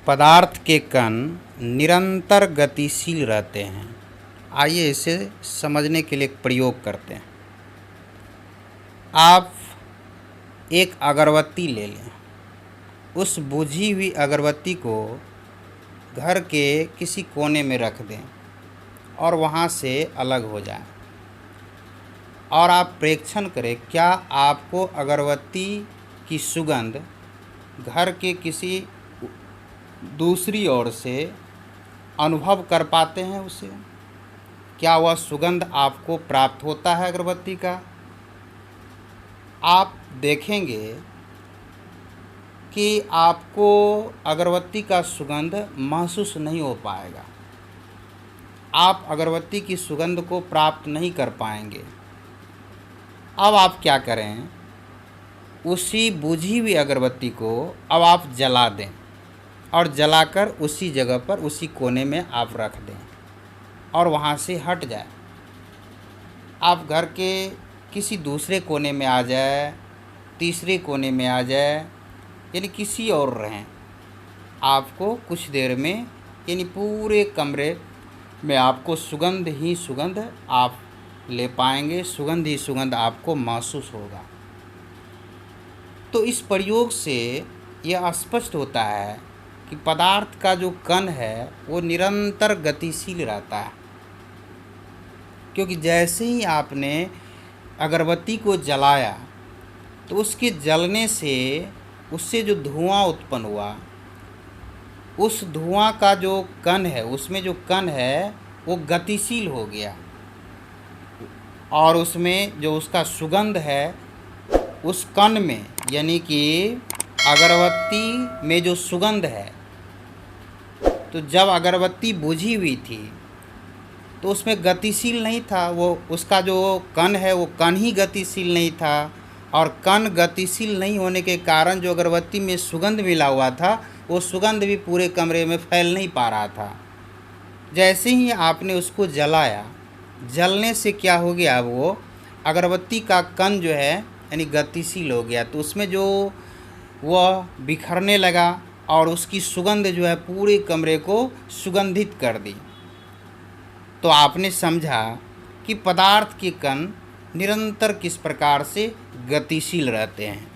पदार्थ के कण निरंतर गतिशील रहते हैं। आइए इसे समझने के लिए एक प्रयोग करते हैं। आप एक अगरबत्ती ले लें, उस बुझी हुई अगरबत्ती को घर के किसी कोने में रख दें और वहाँ से अलग हो जाएं, और आप प्रेक्षण करें क्या आपको अगरबत्ती की सुगंध घर के किसी दूसरी ओर से अनुभव कर पाते हैं। उसे क्या वह सुगंध आपको प्राप्त होता है अगरबत्ती का? आप देखेंगे कि आपको अगरबत्ती का सुगंध महसूस नहीं हो पाएगा। आप अगरबत्ती की सुगंध को प्राप्त नहीं कर पाएंगे। अब आप क्या करें, उसी बुझी हुई अगरबत्ती को अब आप जला दें और जलाकर उसी जगह पर उसी कोने में आप रख दें और वहाँ से हट जाए। आप घर के किसी दूसरे कोने में आ जाए, तीसरे कोने में आ जाए, यानी किसी और रहें। आपको कुछ देर में यानी पूरे कमरे में आपको सुगंध ही सुगंध आप ले पाएंगे, सुगंध ही सुगंध आपको महसूस होगा। तो इस प्रयोग से यह स्पष्ट होता है कि पदार्थ का जो कण है वो निरंतर गतिशील रहता है, क्योंकि जैसे ही आपने अगरबत्ती को जलाया तो उसके जलने से उससे जो धुआं उत्पन्न हुआ, उस धुआं का जो कण है, उसमें जो कण है वो गतिशील हो गया और उसमें जो उसका सुगंध है उस कण में, यानी कि अगरबत्ती में जो सुगंध है, तो जब अगरबत्ती बुझी हुई थी तो उसमें गतिशील नहीं था वो, उसका जो कण है वो कण ही गतिशील नहीं था, और कण गतिशील नहीं होने के कारण जो अगरबत्ती में सुगंध मिला हुआ था वो सुगंध भी पूरे कमरे में फैल नहीं पा रहा था। जैसे ही आपने उसको जलाया, जलने से क्या हो गया, वो अगरबत्ती का कण जो है यानी गतिशील हो गया, तो उसमें जो वह बिखरने लगा और उसकी सुगंध जो है पूरे कमरे को सुगंधित कर दी। तो आपने समझा कि पदार्थ के कण निरंतर किस प्रकार से गतिशील रहते हैं।